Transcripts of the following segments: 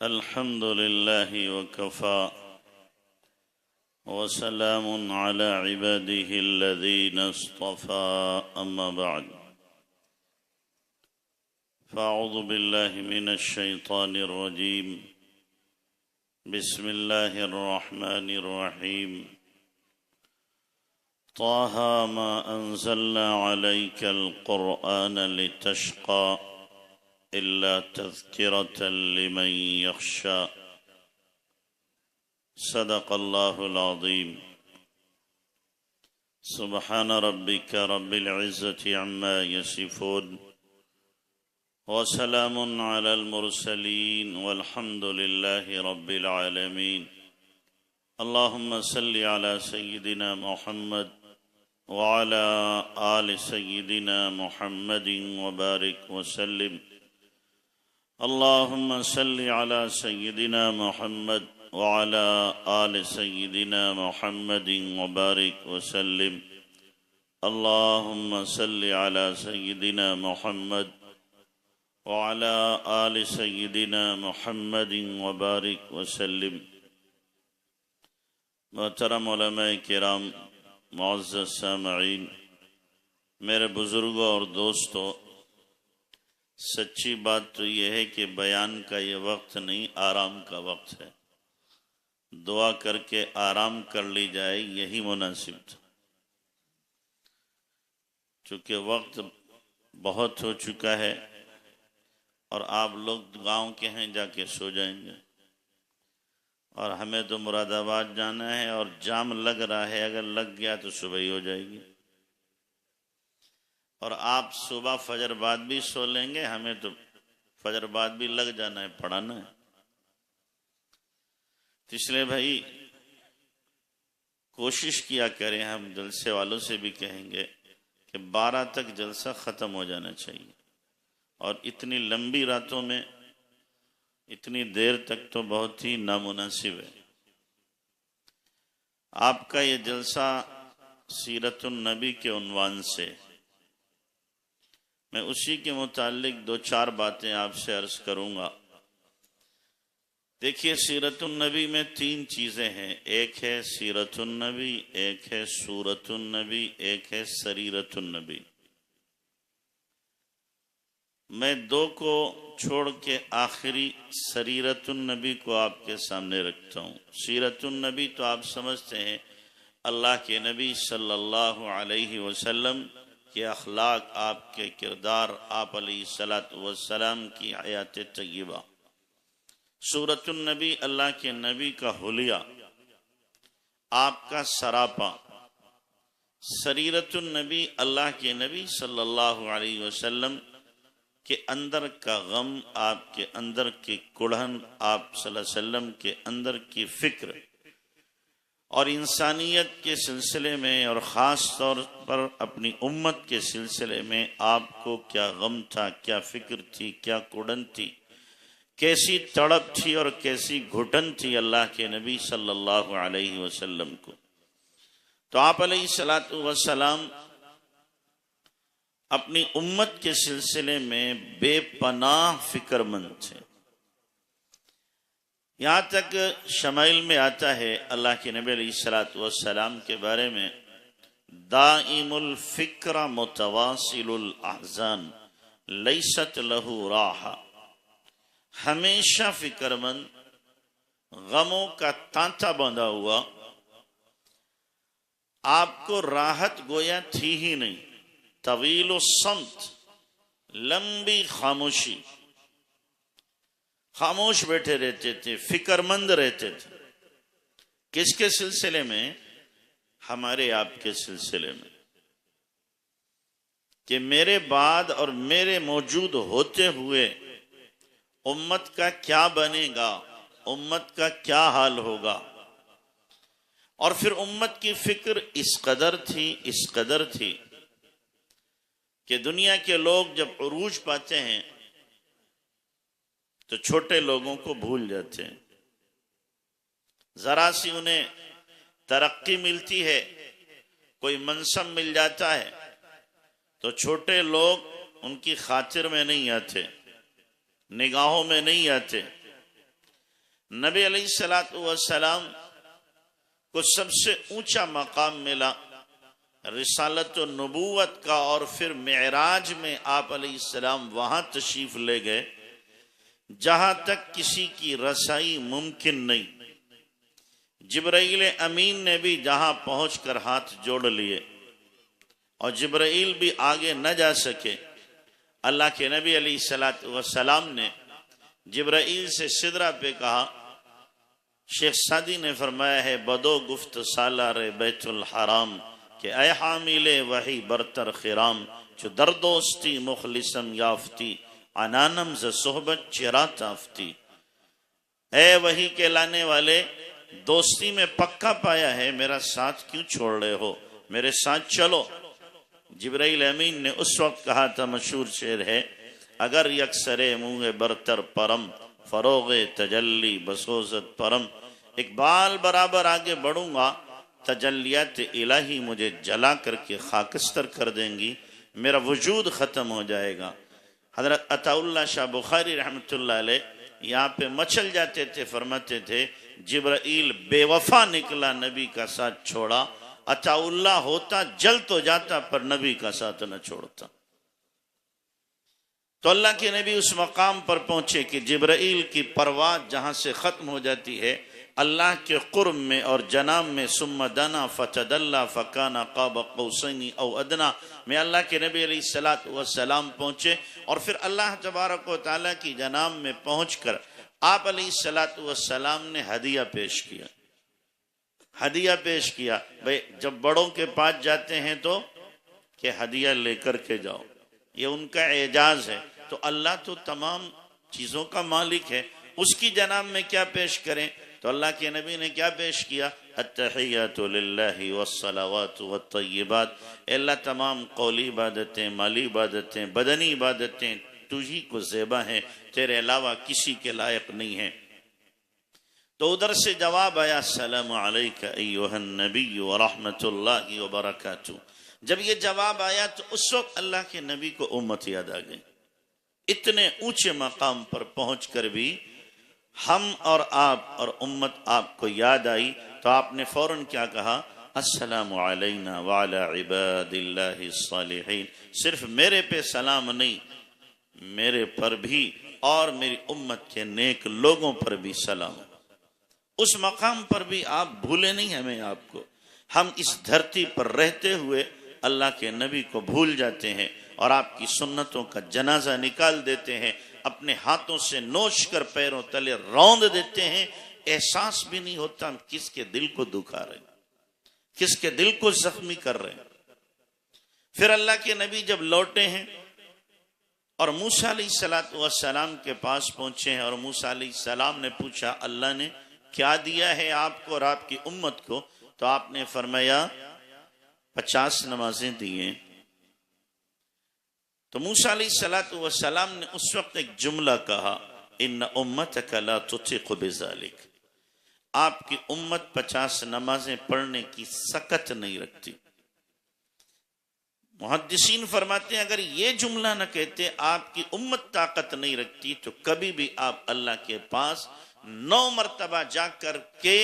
الحمد لله وكفى وسلام على عباده الذين اصطفى أما بعد فأعوذ بالله من الشيطان الرجيم بسم الله الرحمن الرحيم طه ما أنزلنا عليك القرآن لتشقى إلا تذكرة لمن يخشى صدق الله العظيم سبحان ربك رب العزة عما يصفون وسلام على المرسلين والحمد لله رب العالمين اللهم صل على سيدنا محمد وعلى آل سيدنا محمد وبارك وسلم اللهم صل على سيدنا محمد وعلى آل سيدنا محمد وبارك وسلم اللهم صل على سيدنا محمد وعلى آل سيدنا محمد وبارك وسلم محترم علماء کرام، معزز سامعین، میرے بزرگوں اور دوستوں، سچی بات تو یہ ہے کہ بیان کا یہ وقت نہیں، آرام کا وقت ہے۔ دعا کر کے آرام کر لی جائے، یہی مناسب تھا، چونکہ وقت بہت ہو چکا ہے اور آپ لوگ گاؤں کے ہیں، جا کے سو جائیں گے، اور ہمیں تو مراد آباد جانا ہے اور جام لگ رہا ہے، اگر لگ گیا تو صبح ہی ہو جائے گی، اور آپ صبح فجر بعد بھی سو لیں گے، ہمیں تو فجر بعد بھی لگ جانا ہے، پڑھانا ہے۔ تو اس لیے بھائی کوشش کیا کریں، ہم جلسے والوں سے بھی کہیں گے کہ 12 تک جلسہ ختم ہو جانا چاہیے، اور اتنی لمبی راتوں میں اتنی دیر تک تو بہت ہی نامناسب ہے۔ آپ کا یہ جلسہ سیرت النبی کے عنوان سے، میں اسی کے متعلق 2-4 باتیں آپ سے عرض کروں گا۔ دیکھیے، سیرت النبی میں 3 چیزیں ہیں، ایک ہے سیرت النبی، ایک ہے سورت النبی، ایک ہے سریرت النبی۔ میں 2 کو چھوڑ کے آخری سریرت النبی کو آپ کے سامنے رکھتا ہوں۔ سیرت النبی تو آپ سمجھتے ہیں، اللہ کے نبی صلی اللہ علیہ وسلم کے اخلاق، آپ کے کردار، آپ علیہ السلام کی حیات طیبہ۔ سورت النبی اللہ کے نبی کا حلیہ، آپ کا سراپا۔ سریرت النبی اللہ کے نبی صلی اللہ علیہ وسلم کے اندر کا غم، آپ کے اندر کی کڑھن، آپ صلی اللہ علیہ وسلم کے اندر کی فکر، اور انسانیت کے سلسلے میں اور خاص طور پر اپنی امت کے سلسلے میں آپ کو کیا غم تھا، کیا فکر تھی، کیا کڑھن تھی، کیسی تڑپ تھی اور کیسی گھٹن تھی اللہ کے نبی صلی اللہ علیہ وسلم کو۔ تو آپ علیہ السلام اپنی امت کے سلسلے میں بے پناہ فکر مند تھے، یہاں تک شمائل میں آتا ہے اللہ کے نبی علیہ السلام کے بارے میں، دائم الفکر متواصل الاحزان لیست لہ راحہ، ہمیشہ فکر مند، غموں کا تانتا بندھا ہوا، آپ کو راحت گویا تھی ہی نہیں۔ طویل الصمت، لمبی خاموشی، خاموش بیٹھے رہتے تھے، فکر مند رہتے تھے۔ کس کے سلسلے میں؟ ہمارے آپ کے سلسلے میں، کہ میرے بعد اور میرے موجود ہوتے ہوئے امت کا کیا بنے گا، امت کا کیا حال ہوگا۔ اور پھر امت کی فکر اس قدر تھی کہ دنیا کے لوگ جب عروج پاتے ہیں تو چھوٹے لوگوں کو بھول جاتے ہیں، ذرا سی انہیں ترقی ملتی ہے، کوئی منصب مل جاتا ہے تو چھوٹے لوگ ان کی خاطر میں نہیں آتے، نگاہوں میں نہیں آتے، نبی علیہ الصلوۃ والسلام کو سب سے اونچا مقام ملا رسالت و نبوت کا، اور پھر معراج میں آپ علیہ السلام وہاں تشریف لے گئے جہاں تک کسی کی رسائی ممکن نہیں۔ جبرائیل امین نے بھی جہاں پہنچ کر ہاتھ جوڑ لیے، اور جبرائیل بھی آگے نہ جا سکے۔ اللہ کے نبی علیہ السلام نے جبرائیل سے سدرہ پہ کہا۔ شیخ سعدی نے فرمایا ہے بدو گفت سالار بیت الحرام کہ اے حامل وحی برتر خرام، چو در دوستی مخلصم یافتی عنانم ز صحبت چرا تافتی۔ اے وحی کے لانے والے، دوستی میں پکا پایا ہے، میرا ساتھ کیوں چھوڑ رہے ہو، میرے ساتھ چلو۔ جبرائیل امین نے اس وقت کہا تھا، مشہور شعر ہے، اگر یکسر منہ برتر پرم فروغ تجلی بسوزت پرم، ایک بال برابر آگے بڑھوں گا، تجلیات الہی مجھے جلا کر کے خاکستر کر دیں گی، میرا وجود ختم ہو جائے گا۔ حضرت عطا اللہ شاہ بخاری رحمۃ اللہ علیہ یہاں پہ مچل جاتے تھے، فرماتے تھے جبرائیل بے وفا نکلا، نبی کا ساتھ چھوڑا، عطا اللہ ہوتا جل تو جاتا پر نبی کا ساتھ نہ چھوڑتا۔ تو اللہ کے نبی اس مقام پر پہنچے کہ جبرائیل کی پرواز جہاں سے ختم ہو جاتی ہے، اللہ کے قرب میں اور جناب میں ثم دنا فتدلی فکان قاب قوسین او ادنا میں اللہ کے نبی علیہ السلام پہنچے، اور پھر اللہ تبارک و تعالیٰ کی جناب میں پہنچ کر آپ علیہ السلام نے ہدیہ پیش کیا۔ ہدیہ پیش کیا، بھئی جب بڑوں کے پاس جاتے ہیں تو کہ ہدیہ لے کر کے جاؤ، یہ ان کا اعجاز ہے۔ تو اللہ تو تمام چیزوں کا مالک ہے، اس کی جناب میں کیا پیش کریں؟ تو اللہ کے نبی نے کیا پیش کیا؟ التحیات للہ والصلوات والطیبات، اے اللہ تمام قولی عبادتیں، مالی عبادتیں، بدنی عبادتیں تجھی کو زیبا ہیں، تیرے علاوہ کسی کے لائق نہیں ہیں۔ تو ادھر سے جواب آیا السلام علیک ایہا النبی ورحمت اللہ وبرکاتہ۔ جب یہ جواب آیا تو اس وقت اللہ کے نبی کو امت یاد آ گئی۔ اتنے اونچے مقام پر پہنچ کر بھی ہم اور آپ اور امت آپ کو یاد آئی، تو آپ نے فوراً کیا کہا؟ السلام علینا وعلی عباد اللہ الصالحین۔ صرف میرے پہ سلام نہیں، میرے پر بھی اور میری امت کے نیک لوگوں پر بھی سلام۔ اس مقام پر بھی آپ بھولے نہیں ہمیں، آپ کو۔ ہم اس دھرتی پر رہتے ہوئے اللہ کے نبی کو بھول جاتے ہیں اور آپ کی سنتوں کا جنازہ نکال دیتے ہیں، اپنے ہاتھوں سے نوچ کر پیروں تلے روند دیتے ہیں، احساس بھی نہیں ہوتا ہم کس کے دل کو دکھا رہے ہیں، کس کے دل کو زخمی کر رہے ہیں۔ پھر اللہ کے نبی جب لوٹے ہیں اور موسیٰ علیہ السلام کے پاس پہنچے ہیں، اور موسیٰ علیہ السلام نے پوچھا اللہ نے کیا دیا ہے آپ کو اور آپ کی امت کو؟ تو آپ نے فرمایا 50 نمازیں دیے۔ تو موسیٰ علیہ السلام نے اس وقت ایک جملہ کہا، ان امتک لا تطیق بذالک، آپ کی امت 50 نمازیں پڑھنے کی سکت نہیں رکھتی۔ محدثین فرماتے ہیں اگر یہ جملہ نہ کہتے آپ کی امت طاقت نہیں رکھتی تو کبھی بھی آپ اللہ کے پاس 9 مرتبہ جا کر کے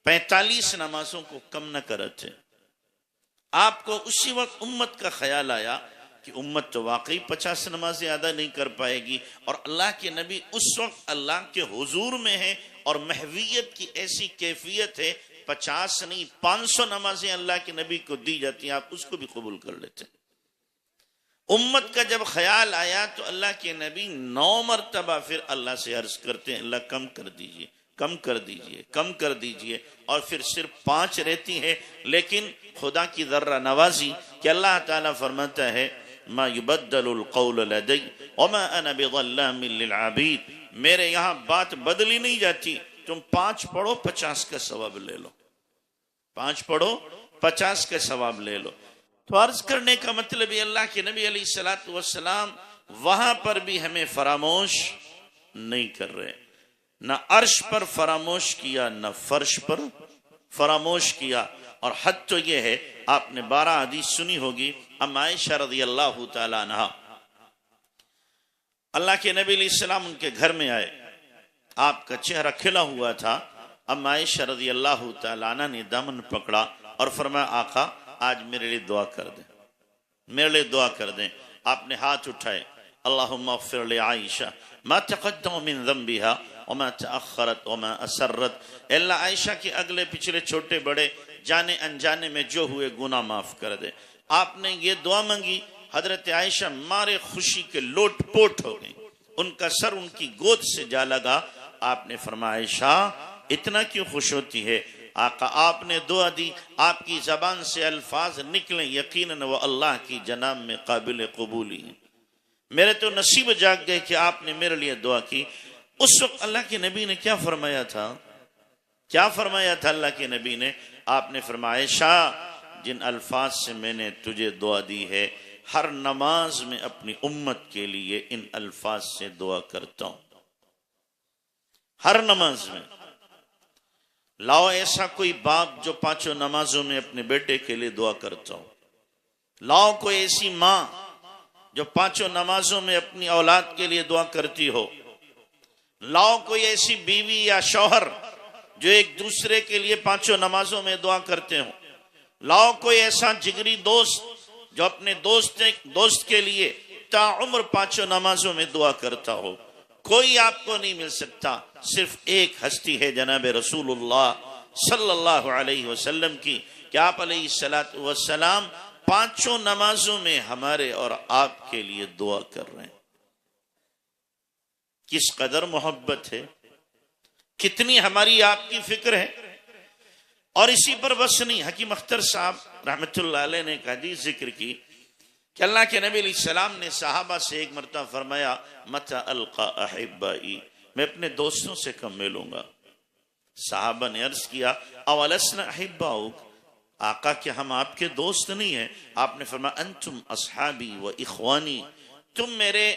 45 نمازوں کو کم نہ کرتے۔ آپ کو اسی وقت امت کا خیال آیا کہ امت تو واقعی 50 نمازیں ادا نہیں کر پائے گی، اور اللہ کے نبی اس وقت اللہ کے حضور میں ہیں اور محویت کی ایسی کیفیت ہے، 50 نہیں 500 نمازیں اللہ کے نبی کو دی جاتی ہیں، آپ اس کو بھی قبول کر لیتے ہیں۔ امت کا جب خیال آیا تو اللہ کے نبی 9 مرتبہ پھر اللہ سے عرض کرتے ہیں اللہ کم کر دیجئے، کم کر دیجئے، کم کر دیجئے، اور پھر صرف 5 رہتی ہے۔ لیکن خدا کی ذرہ نوازی کہ اللہ تعالیٰ فرماتا ہے ما یبدل القول لدی وما انا بظلام للعبید، میرے یہاں بات بدلی نہیں جاتی، تم 5 پڑھو 50 کا ثواب لے لو، 5 پڑھو 50 کا ثواب لے لو۔ تو عرض کرنے کا مطلب یہ اللہ کے نبی علیہ السلام وہاں پر بھی ہمیں فراموش نہیں کر رہے، نہ عرش پر فراموش کیا نہ فرش پر فراموش کیا۔ اور حد تو یہ ہے، آپ نے 12 حدیث سنی ہوگی، ام عائشہ رضی اللہ تعالیٰ عنہا، اللہ کے نبی علیہ السلام ان کے گھر میں آئے، آپ کا چہرہ کھلا ہوا تھا. ام عائشہ رضی اللہ تعالیٰ عنہ نے دامن پکڑا اور فرمایا آقا آج میرے لیے دعا کر دیں, میرے لیے دعا کر دیں. آپ نے ہاتھ اٹھائے, اللہم اغفر لعائشہ ما تقدم من ذنبها وما تأخرت وما اسرت. اے اللہ عائشہ کے اگلے پچھلے چھوٹے بڑے جانے انجانے میں جو ہوئے گناہ معاف کر دے. آپ نے یہ دعا مانگی, حضرت عائشہ مارے خوشی کے لوٹ پوٹ ہو گئی, ان کا سر ان کی گود سے جا لگا. آپ نے فرمایا عائشہ اتنا کیوں خوش ہوتی ہے؟ آقا آپ نے دعا دی, آپ کی زبان سے الفاظ نکلیں یقیناً وہ اللہ کی جناب میں قابل قبولی ہیں. میرے تو نصیب جاگ گئے کہ آپ نے میرے لیے دعا کی. اس وقت اللہ کے نبی نے کیا فرمایا تھا؟ کیا فرمایا تھا اللہ کے نبی نے؟ آپ نے فرمایا عائشہ جن الفاظ سے میں نے تجھے دعا دی ہے ہر نماز میں اپنی امت کے لیے ان الفاظ سے دعا کرتا ہوں. ہر نماز میں لاؤ ایسا کوئی باپ جو پانچوں نمازوں میں اپنے بیٹے کے لیے دعا کرتا ہو. لاؤ کوئی ایسی ماں جو پانچوں نمازوں میں اپنی اولاد کے لیے دعا کرتی ہو. لاؤ کوئی ایسی بیوی یا شوہر جو ایک دوسرے کے لیے پانچوں نمازوں میں دعا کرتے ہو. لاؤ کوئی ایسا جگری دوست جو اپنے دوست کے لیے تا عمر پانچوں نمازوں میں دعا کرتا ہو. کوئی آپ کو نہیں مل سکتا, صرف ایک ہستی ہے جناب رسول اللہ صلی اللہ علیہ وسلم کی کہ آپ علیہ السلام پانچوں نمازوں میں ہمارے اور آپ کے لیے دعا کر رہے ہیں. کس قدر محبت ہے, کتنی ہماری آپ کی فکر ہے. اور اسی پر بس نہیں, حکیم اختر صاحب رحمت اللہ علیہ نے ایک حدیث ذکر کی کہ اللہ کے نبی علیہ السلام نے صحابہ سے ایک مرتبہ فرمایا متى القا احبائی, میں اپنے دوستوں سے کب ملوں گا؟ صحابہ نے عرض کیا اولسنا احباؤک, آقا کہ ہم آپ کے دوست نہیں ہیں؟ آپ نے فرمایا انتم اصحابی و اخوانی, تم میرے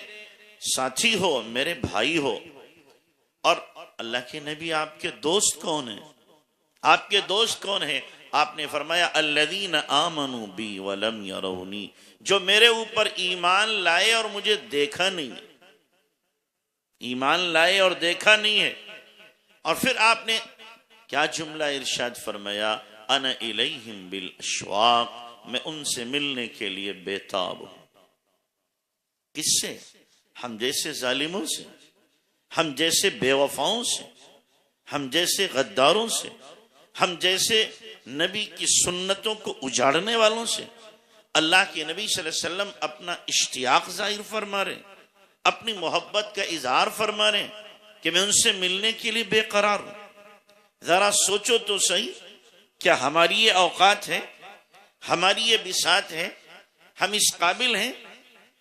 ساتھی ہو, میرے بھائی ہو. اور اللہ کے نبی آپ کے دوست کون ہیں؟ آپ کے دوست کون ہیں؟ آپ نے فرمایا الذین آمنوا بی ولم یرونی, جو میرے اوپر ایمان لائے اور مجھے دیکھا نہیں ہے. ایمان لائے اور دیکھا نہیں ہے. اور پھر آپ نے کیا جملہ ارشاد فرمایا انا الیہم بالاشواق, میں ان سے ملنے کے لیے بےتاب ہوں. کس سے؟ ہم جیسے ظالموں سے, ہم جیسے بے وفاؤں سے, ہم جیسے غداروں سے, ہم جیسے نبی کی سنتوں کو اجاڑنے والوں سے. اللہ کے نبی صلی اللہ علیہ وسلم اپنا اشتیاق ظاہر فرما رہے, اپنی محبت کا اظہار فرما رہے کہ میں ان سے ملنے کے لیے بے قرار ہوں. ذرا سوچو تو صحیح, کیا ہماری یہ اوقات ہے, ہماری یہ بساط ہے, ہم اس قابل ہیں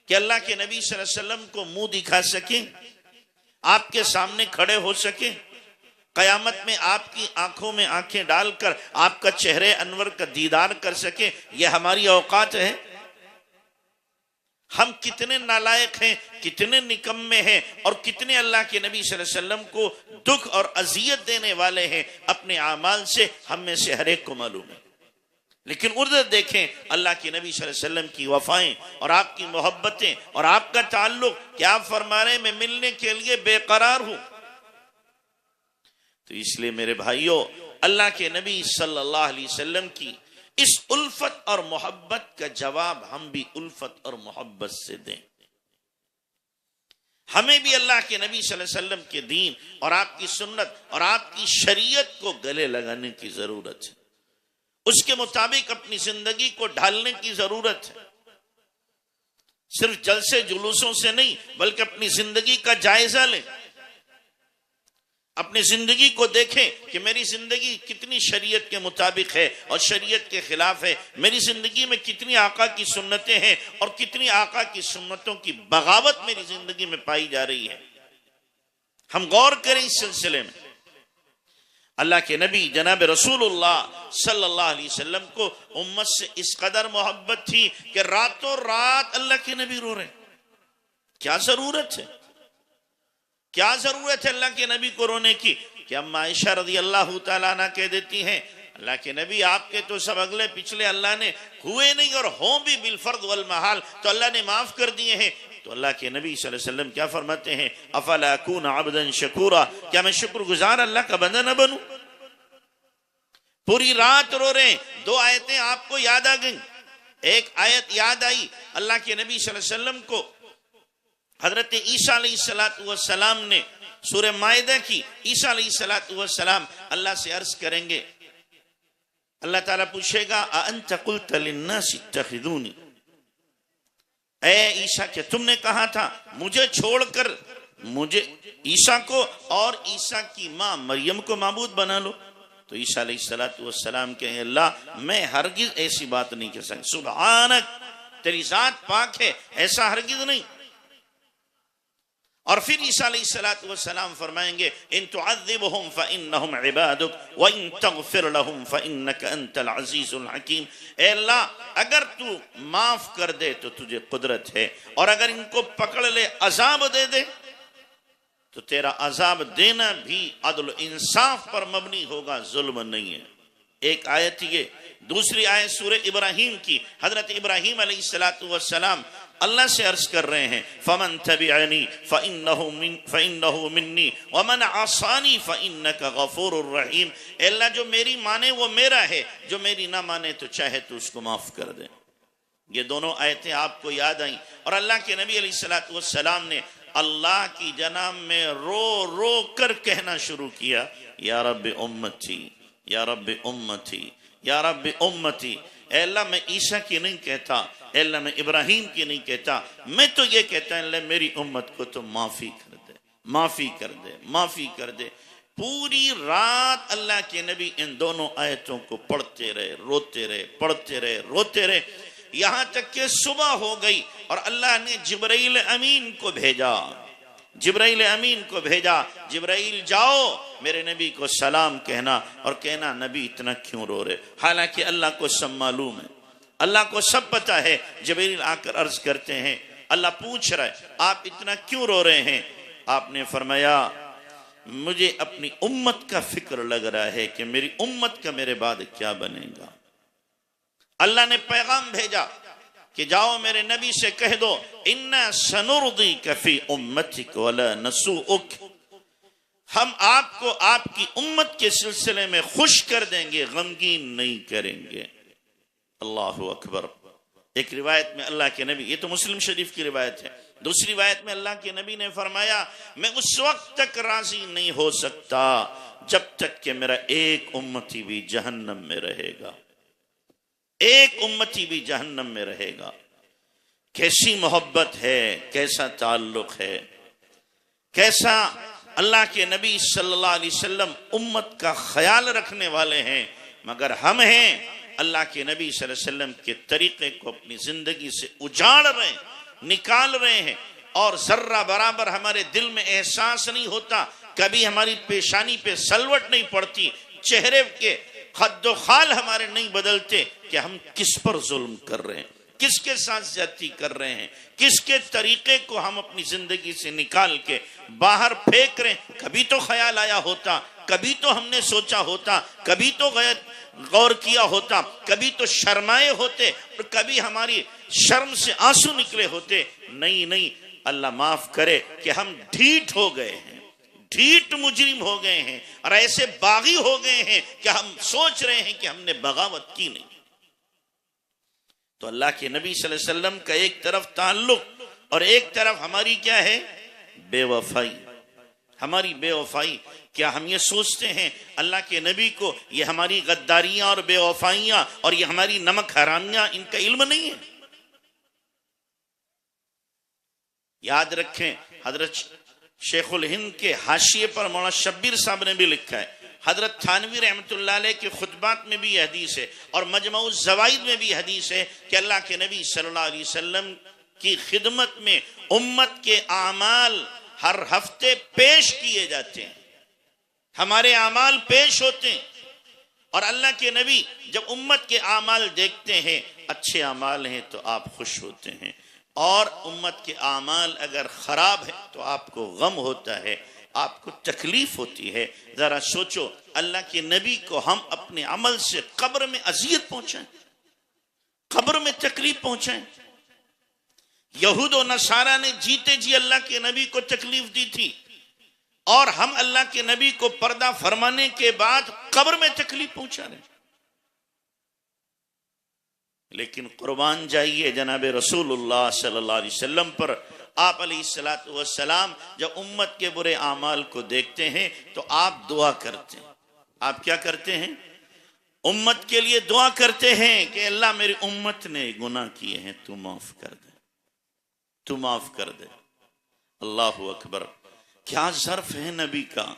کہ اللہ کے نبی صلی اللہ علیہ وسلم کو منہ دکھا سکیں, آپ کے سامنے کھڑے ہو سکیں, قیامت میں آپ کی آنکھوں میں آنکھیں ڈال کر آپ کا چہرے انور کا دیدار کر سکیں؟ یہ ہماری اوقات ہے. ہم کتنے نالائق ہیں, کتنے نکمے ہیں, اور کتنے اللہ کے نبی صلی اللہ علیہ وسلم کو دکھ اور اذیت دینے والے ہیں اپنے اعمال سے, ہم میں سے ہر ایک کو معلوم ہے. لیکن ادھر دیکھیں اللہ کے نبی صلی اللہ علیہ وسلم کی وفائیں اور آپ کی محبتیں اور آپ کا تعلق, کیا آپ فرما رہے ہیں میں ملنے کے لیے بے قرار ہوں. تو اس لیے میرے بھائیوں, اللہ کے نبی صلی اللہ علیہ وسلم کی اس الفت اور محبت کا جواب ہم بھی الفت اور محبت سے دیں. ہمیں بھی اللہ کے نبی صلی اللہ علیہ وسلم کے دین اور آپ کی سنت اور آپ کی شریعت کو گلے لگانے کی ضرورت ہے. اس کے مطابق اپنی زندگی کو ڈھالنے کی ضرورت ہے. صرف جلسے جلوسوں سے نہیں, بلکہ اپنی زندگی کا جائزہ لیں, اپنی زندگی کو دیکھیں کہ میری زندگی کتنی شریعت کے مطابق ہے اور شریعت کے خلاف ہے. میری زندگی میں کتنی آقا کی سنتیں ہیں اور کتنی آقا کی سنتوں کی بغاوت میری زندگی میں پائی جا رہی ہے. ہم غور کریں اس سلسلے میں. اللہ کے نبی جناب رسول اللہ صلی اللہ علیہ وسلم کو امت سے اس قدر محبت تھی کہ راتوں رات اللہ کے نبی رو رہے. کیا ضرورت ہے, کیا ضرورت ہے اللہ کے نبی کو رونے کی؟ کہ اما عائشہ رضی اللہ تعالیٰ عنہ کہہ دیتی ہیں اللہ کے نبی آپ کے تو سب اگلے پچھلے اللہ نے ہوئے نہیں اور ہوں بھی بالفرض والمحال تو اللہ نے معاف کر دیے ہیں, تو اللہ کے نبی صلی اللہ علیہ وسلم کیا فرماتے ہیں؟ افلا اکون عبدا شکورا، کیا میں شکر گزار اللہ کا بندہ نہ بنوں؟ پوری رات رو رہے ہیں، 2 آیتیں آپ کو یاد آ گئیں۔ ایک آیت یاد آئی اللہ کے نبی صلی اللہ علیہ وسلم کو حضرت عیسیٰ علیہ السلام نے سورہ مائدہ کی۔ عیسیٰ علیہ السلام اللہ سے عرض کریں گے، اللہ تعالیٰ پوچھے گا اَأَنْتَ قُلْتَ لِلنَّاسِ اتَّخِذُونِ، اے عیسیٰ کیا تم نے کہا تھا مجھے چھوڑ کر مجھے عیسیٰ کو اور عیسیٰ کی ماں مریم کو معبود بنا لو؟ تو عیسیٰ علیہ السلام کہیں اللہ میں ہرگز ایسی بات نہیں کر سکتا، سبحانک تیری ذات پاک ہے، ایسا ہرگز نہیں۔ اور پھر عیسیٰ علیہ السلام فرمائیں گے ان تعذبهم فانہم عبادک وان تغفر لهم فانک انت العزیز الحکیم، اے اللہ اگر تو معاف کر دے تو تجھے قدرت ہے، اور اگر ان کو پکڑ لے عذاب دے دے تو تیرا عذاب دینا بھی عدل و انصاف پر مبنی ہوگا، ظلم نہیں ہے۔ ایک آیت یہ، دوسری آیت سورہ ابراہیم کی، حضرت ابراہیم علیہ السلام اللہ سے عرض کر رہے ہیں فمن تبعنی فإنہ منی ومن عصانی فإنک غفور الرحیم، اے اللہ جو میری مانے وہ میرا ہے، جو میری نہ مانے تو چاہے تو اس کو معاف کر دے۔ یہ دونوں آیتیں آپ کو یاد آئیں، اور اللہ کے نبی علیہ السلام نے اللہ کی جناب میں رو رو کر کہنا شروع کیا یا رب امتی یا رب امتی یا رب امتی، اے اللہ میں عیسیٰ کی نہیں کہتا، اے اللہ میں ابراہیم کی نہیں کہتا، میں تو یہ کہتا ہے اللہ میری امت کو تو معافی کر دے، معافی کر دے، معافی کر دے۔ پوری رات اللہ کے نبی ان دونوں آیتوں کو پڑھتے رہے، روتے رہے، پڑھتے رہے، روتے رہے، یہاں تک کہ صبح ہو گئی اور اللہ نے جبرائیل امین کو بھیجا، جبرائیل امین کو بھیجا، جبرائیل جاؤ میرے نبی کو سلام کہنا، اور کہنا نبی اتنا کیوں رو رہے؟ حالانکہ اللہ کو سب معلوم ہے، اللہ کو سب پتا ہے۔ جبرائیل آ کر عرض کرتے ہیں اللہ پوچھ رہا ہے آپ اتنا کیوں رو رہے ہیں؟ آپ نے فرمایا مجھے اپنی امت کا فکر لگ رہا ہے کہ میری امت کا میرے بعد کیا بنے گا۔ اللہ نے پیغام بھیجا کہ جاؤ میرے نبی سے کہہ دو اِنَّا سَنُرْضِيكَ فِي أُمَّتِكَ وَلَا نَسُوءُكَ، ہم آپ کو آپ کی امت کے سلسلے میں خوش کر دیں گے، غمگین نہیں کریں گے۔ اللہ اکبر۔ ایک روایت میں اللہ کے نبی، یہ تو مسلم شریف کی روایت ہے، دوسری روایت میں اللہ کے نبی نے فرمایا میں اس وقت تک راضی نہیں ہو سکتا جب تک کہ میرا ایک امتی بھی جہنم میں رہے گا، ایک امتی بھی جہنم میں رہے گا۔ کیسی محبت ہے، کیسا تعلق ہے، کیسا اللہ کے نبی صلی اللہ علیہ وسلم امت کا خیال رکھنے والے ہیں، مگر ہم ہیں اللہ کے نبی صلی اللہ علیہ وسلم کے طریقے کو اپنی زندگی سے اجاڑ رہے ہیں، نکال رہے ہیں، اور ذرہ برابر ہمارے دل میں احساس نہیں ہوتا، کبھی ہماری پیشانی پہ سلوٹ نہیں پڑتی، چہرے کے خد و خال ہمارے نہیں بدلتے کہ ہم کس پر ظلم کر رہے ہیں، کس کے ساتھ زیادتی کر رہے ہیں، کس کے طریقے کو ہم اپنی زندگی سے نکال کے باہر پھینک رہے ہیں۔ کبھی تو خیال آیا ہوتا، کبھی تو ہم نے سوچا ہوتا، کبھی تو غور کیا ہوتا، کبھی تو شرمائے ہوتے، اور کبھی ہماری شرم سے آنسو نکلے ہوتے۔ نہیں، اللہ معاف کرے کہ ہم ڈھیٹ ہو گئے ہیں، ڈھیٹ مجرم ہو گئے ہیں، اور ایسے باغی ہو گئے ہیں کہ ہم سوچ رہے ہیں کہ ہم نے بغاوت کی نہیں۔ تو اللہ کے نبی صلی اللہ علیہ وسلم کا ایک طرف تعلق اور ایک طرف ہماری کیا ہے؟ بے وفائی، ہماری بے وفائی۔ کیا ہم یہ سوچتے ہیں اللہ کے نبی کو یہ ہماری غداریاں اور بے وفائیاں اور یہ ہماری نمک حرامیاں ان کا علم نہیں ہے؟ یاد رکھیں حضرت شیخ الہند کے حاشیے پر مولانا شبیر صاحب نے بھی لکھا ہے، حضرت تھانوی رحمت اللہ علیہ کے خطبات میں بھی یہ حدیث ہے، اور مجموع الزوائد میں بھی حدیث ہے کہ اللہ کے نبی صلی اللہ علیہ وسلم کی خدمت میں امت کے اعمال ہر ہفتے پیش کیے جاتے ہیں، ہمارے اعمال پیش ہوتے ہیں، اور اللہ کے نبی جب امت کے اعمال دیکھتے ہیں اچھے اعمال ہیں تو آپ خوش ہوتے ہیں، اور امت کے اعمال اگر خراب ہیں تو آپ کو غم ہوتا ہے، آپ کو تکلیف ہوتی ہے۔ ذرا سوچو اللہ کے نبی کو ہم اپنے عمل سے قبر میں اذیت پہنچائیں، قبر میں تکلیف پہنچائیں، یہود و نصارہ نے جیتے جی اللہ کے نبی کو تکلیف دی تھی، اور ہم اللہ کے نبی کو پردہ فرمانے کے بعد قبر میں تکلیف پہنچا رہے ہیں۔ لیکن قربان جائیے جناب رسول اللہ صلی اللہ علیہ وسلم پر، آپ علیہ السلام جب امت کے برے اعمال کو دیکھتے ہیں تو آپ دعا کرتے ہیں۔ آپ کیا کرتے ہیں؟ امت کے لیے دعا کرتے ہیں کہ اللہ میری امت نے گناہ کیے ہیں، تو معاف کر دے، تو معاف کر دے۔ اللہ اکبر! کیا ظرف ہے نبی کا،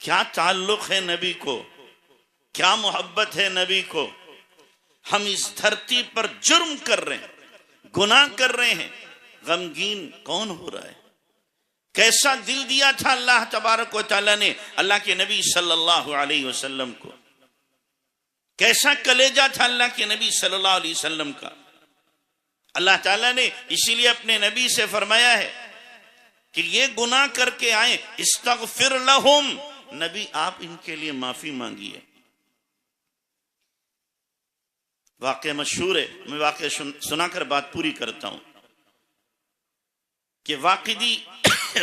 کیا تعلق ہے نبی کو، کیا محبت ہے نبی کو۔ ہم اس دھرتی پر جرم کر رہے ہیں، گناہ کر رہے ہیں، غمگین کون ہو رہا ہے؟ کیسا دل دیا تھا اللہ تبارک و تعالیٰ نے اللہ کے نبی صلی اللہ علیہ وسلم کو، کیسا کلیجہ تھا اللہ کے نبی صلی اللہ علیہ وسلم کا۔ اللہ تعالیٰ نے اسی لیے اپنے نبی سے فرمایا ہے کہ یہ گناہ کر کے آئیں، استغفر لہم، نبی آپ ان کے لیے معافی مانگیے۔ واقعہ مشہور ہے، میں واقعہ سنا کر بات پوری کرتا ہوں کہ واقعی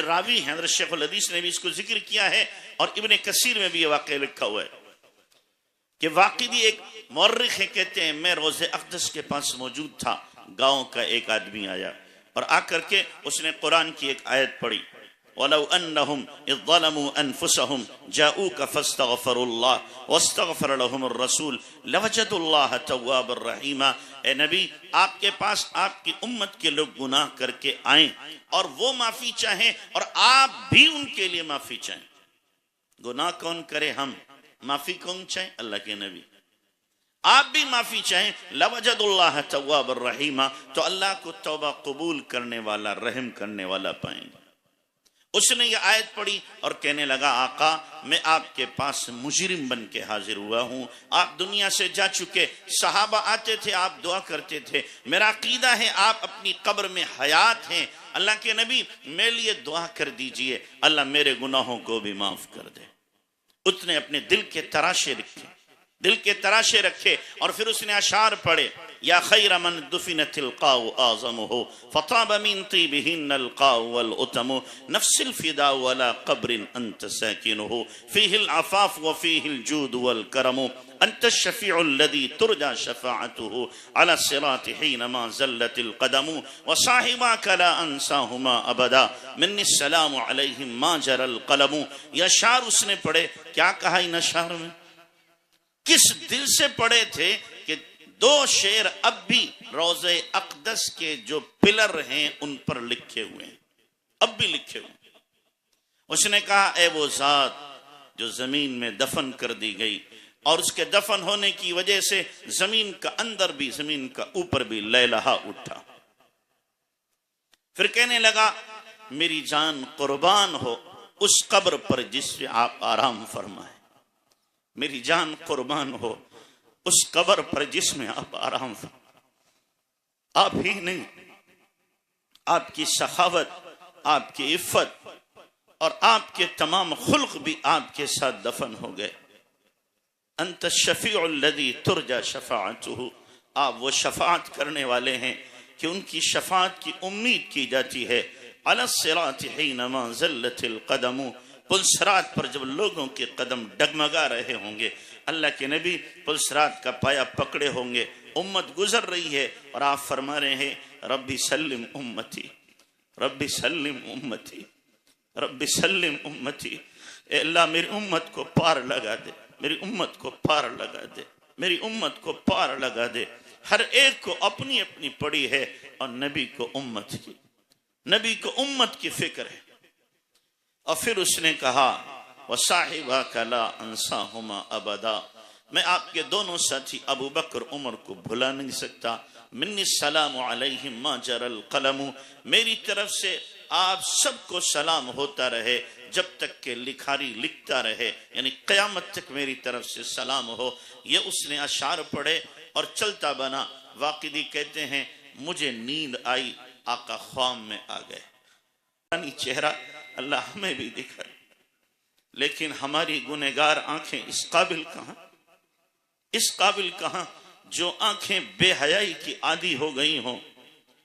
راوی ہیں، حضرت شیخ الحدیث نے بھی اس کو ذکر کیا ہے، اور ابن کثیر میں بھی یہ واقعہ لکھا ہوا ہے کہ واقعی ایک مورخ ہے، کہتے ہیں میں روضہ اقدس کے پاس موجود تھا، گاؤں کا ایک آدمی آیا اور آ کر کے اس نے قرآن کی ایک آیت پڑھی، وَلَوْ أَنَّهُمْ إِذْ ظَلَمُوا أَنفُسَهُمْ جَاءُوكَ فَاسْتَغْفَرُوا اللَّهَ وَاسْتَغْفَرَ لَهُمُ الرَّسُولُ لَوَجَدُوا اللَّهَ تَوَّابًا رَحِيمًا۔ اے نبی، آپ کے پاس آپ کی امت کے لوگ گناہ کر کے آئیں اور وہ معافی چاہیں اور آپ بھی ان کے لیے معافی چاہیں۔ گناہ کون کرے؟ ہم۔ معافی کون چاہیں؟ اللہ کے نبی۔ آپ بھی معافی چاہیں، لَوَجَدُوا اللَّهَ تَوَّابًا رَحِيمًا، تو اللہ کو توبہ قبول کرنے والا، رحم کرنے والا پائیں گے۔ اس نے یہ آیت پڑھی اور کہنے لگا آقا میں آپ کے پاس مجرم بن کے حاضر ہوا ہوں، آپ دنیا سے جا چکے، صحابہ آتے تھے، آپ دعا کرتے تھے، میرا عقیدہ ہے آپ اپنی قبر میں حیات ہیں، اللہ کے نبی میرے لیے دعا کر دیجئے، اللہ میرے گناہوں کو بھی معاف کر دے۔ اس نے اپنے دل کے تراشے رکھے، دل کے تراشے رکھے، اور پھر اس نے اشعار پڑھے، یا خیر من دفنت القاء اعظمه فطاب من طيبهن القاء والأتم نفس الفداء ولا قبر انت ساكنه فيه العفاف وفيه الجود والكرم انت الشفيع الذي ترجى شفاعته على الصراط حينما زلت القدم وصاحباك لا انساهما ابدا مني السلام عليهم ما جرى القلم۔ یہ اشعار اس نے پڑھے، کیا کہا ان اشعار میں؟ کس دل سے پڑھے تھے کہ دو شعر اب بھی روضہ اقدس کے جو پلر ہیں ان پر لکھے ہوئے ہیں، اب بھی لکھے ہوئے ہیں۔ اس نے کہا اے وہ ذات جو زمین میں دفن کر دی گئی، اور اس کے دفن ہونے کی وجہ سے زمین کا اندر بھی، زمین کا اوپر بھی لہلہا اٹھا۔ پھر کہنے لگا میری جان قربان ہو اس قبر پر جس سے آپ آرام فرمائے، میری جان قربان ہو اس قبر پر جس میں آپ آرام فرمائے۔ آپ ہی نہیں، آپ کی سخاوت، آپ کی عفت اور آپ کے تمام خلق بھی آپ کے ساتھ دفن ہو گئے۔ انت الشفیع الذی ترجى شفاعته، آپ وہ شفاعت کرنے والے ہیں کہ ان کی شفاعت کی امید کی جاتی ہے۔ علی الصراط حینما زلت القدم، پلسرات پر جب لوگوں کے قدم ڈگمگا رہے ہوں گے، اللہ کے نبی پلسرات کا پایا پکڑے ہوں گے، امت گزر رہی ہے اور آپ فرما رہے ہیں ربی سلم امتی، ربی سلم امتی، ربی سلم امتی، اے اللہ میری امت کو پار لگا دے، میری امت کو پار لگا دے، میری امت کو پار لگا دے۔ ہر ایک کو اپنی اپنی پڑی ہے، اور نبی کو امت کی، نبی کو امت کی فکر ہے۔ اور پھر اس نے کہا وَصَاحِبَاكَ لَا أَنْسَاهُمَا أَبَدًا، میں آپ کے دونوں ساتھی ابو بکر عمر کو بھلا نہیں سکتا۔ مِنِّ السَّلَامُ عَلَيْهِمْ مَا جَرَى الْقَلَمُ، میری طرف سے آپ سب کو سلام ہوتا رہے جب تک کہ لکھاری لکھتا رہے، یعنی قیامت تک میری طرف سے سلام ہو۔ یہ اس نے اشعار پڑھے اور چلتا بنا۔ واقعی کہتے ہیں مجھے نیند آئی، آقا خواب میں آ گئے۔ چہرہ اللہ ہمیں بھی دکھائے، لیکن ہماری گنہگار آنکھیں اس قابل کہاں، اس قابل کہاں جو آنکھیں بے حیائی کی عادی ہو گئی ہوں،